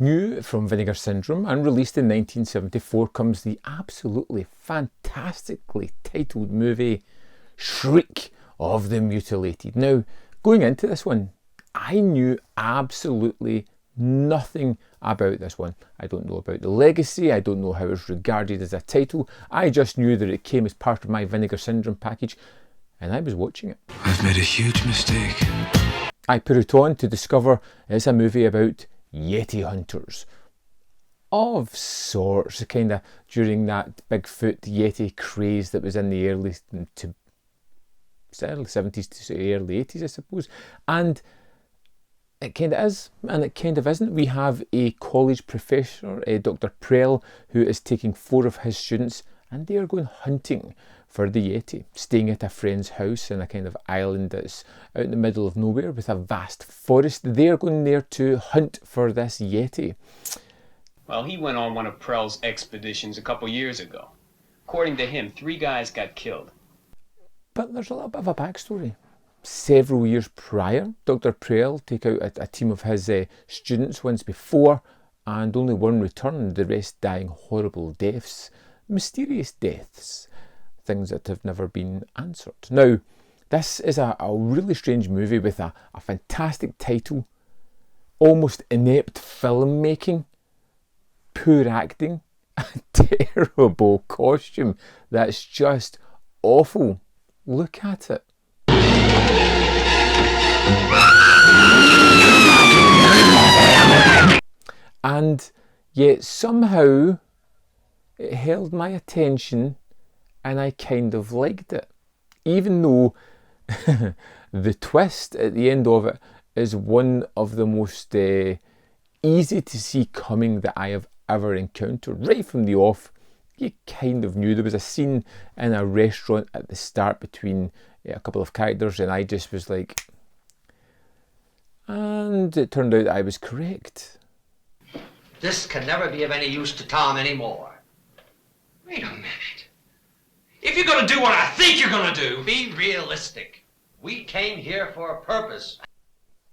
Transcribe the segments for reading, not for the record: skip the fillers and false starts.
New from Vinegar Syndrome and released in 1974 comes the absolutely fantastically titled movie Shriek of the Mutilated. Now, going into this one, I knew absolutely nothing about this one. I don't know about the legacy, I don't know how it's regarded as a title. I just knew that it came as part of my Vinegar Syndrome package and I was watching it. I've made a huge mistake. I put it on to discover it's a movie about Yeti hunters. Of sorts, kind of during that Bigfoot Yeti craze that was in the early 70s to early 80s, I suppose. And it kind of is, and it kind of isn't. We have a college professor, Dr. Prell, who is taking 4 of his students and they are going hunting for the Yeti, staying at a friend's house in a kind of island that's out in the middle of nowhere with a vast forest. They are going there to hunt for this Yeti. Well, he went on one of Prell's expeditions a couple years ago. According to him, 3 guys got killed. But there's a little bit of a backstory. Several years prior, Dr. Prell took out a team of his students once before, and only one returned, the rest dying horrible deaths, mysterious deaths, things that have never been answered. Now, this is a really strange movie with a fantastic title, almost inept filmmaking, poor acting, a terrible costume that's just awful. Look at it. And yet somehow it held my attention and I kind of liked it. Even though the twist at the end of it is one of the most easy to see coming that I have ever encountered. Right from the off, you kind of knew. There was a scene in a restaurant at the start between a couple of characters and I just was like, and it turned out I was correct. This can never be of any use to Tom anymore. Wait a minute. If you're gonna do what I think you're gonna do, Be realistic. We came here for a purpose.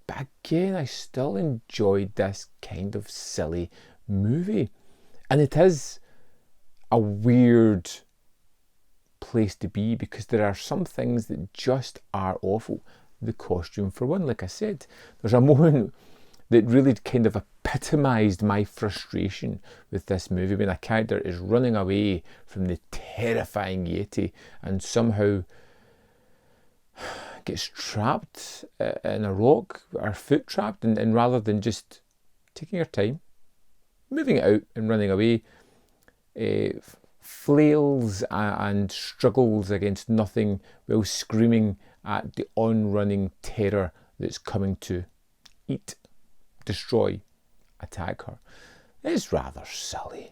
But again, I still enjoyed this kind of silly movie. And it is a weird place to be because there are some things that just are awful. The costume, for one, like I said. There's a moment that really kind of epitomised my frustration with this movie when a character is running away from the terrifying Yeti and somehow gets trapped in a rock, or foot trapped, and rather than just taking her time, moving it out and running away, flails and struggles against nothing while screaming at the on-running terror that's coming to eat, destroy, attack her. It's rather silly.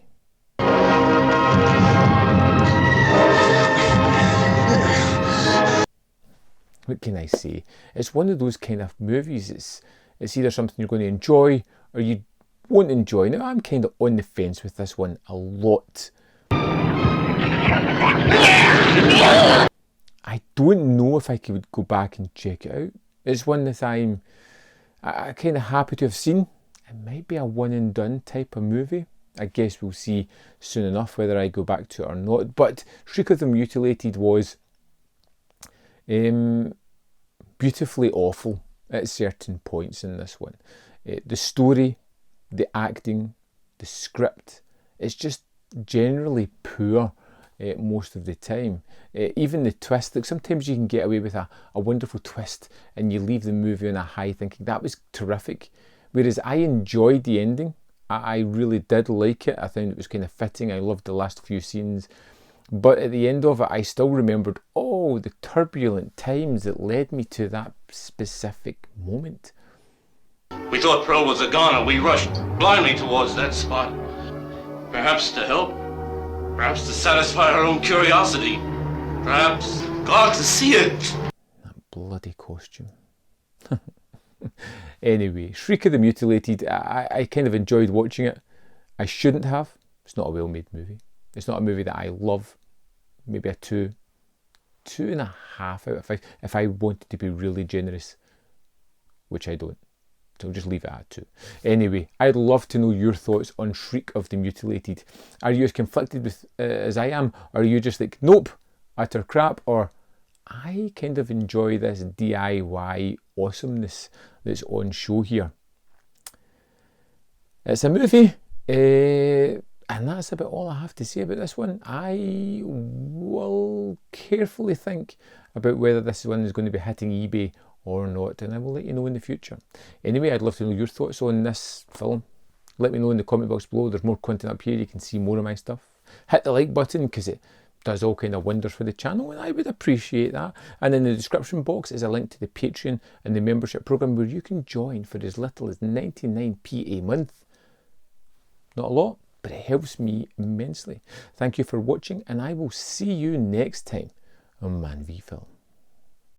What can I say? It's one of those kind of movies. It's either something you're going to enjoy or you won't enjoy. Now, I'm kind of on the fence with this one a lot. I don't know if I could go back and check it out. It's one that I'm kind of happy to have seen. It might be a one and done type of movie. I guess we'll see soon enough whether I go back to it or not. But Shriek of the Mutilated was beautifully awful at certain points in this one. The story, the acting, the script, it's just generally poor most of the time. Even the twist, like sometimes you can get away with a wonderful twist and you leave the movie on a high thinking that was terrific. Whereas I enjoyed the ending. I really did like it. I found it was kind of fitting. I loved the last few scenes. But at the end of it, I still remembered all the turbulent times that led me to that specific moment. we thought Pearl was a goner. We rushed blindly towards that spot. Perhaps to help. Perhaps to satisfy our own curiosity. Perhaps God to see it. That bloody costume. Anyway, Shriek of the Mutilated, I kind of enjoyed watching it. I shouldn't have. It's not a well-made movie. It's not a movie that I love. Maybe a 2.5 out of 5 if I wanted to be really generous, which I don't. So we'll just leave it at 2. Anyway, I'd love to know your thoughts on Shriek of the Mutilated. Are you as conflicted with as I am? Or are you just like, nope, utter crap? Or I kind of enjoy this DIY awesomeness that's on show here. It's a movie, and that's about all I have to say about this one. I will carefully think about whether this one is going to be hitting eBay or not, and I will let you know in the future. Anyway, I'd love to know your thoughts on this film. Let me know in the comment box below. There's more content up here. You can see more of my stuff. Hit the like button because it does all kind of wonders for the channel, and I would appreciate that. And in the description box is a link to the Patreon and the membership program where you can join for as little as 99p a month. Not a lot, but it helps me immensely. Thank you for watching, and I will see you next time on Man v Film.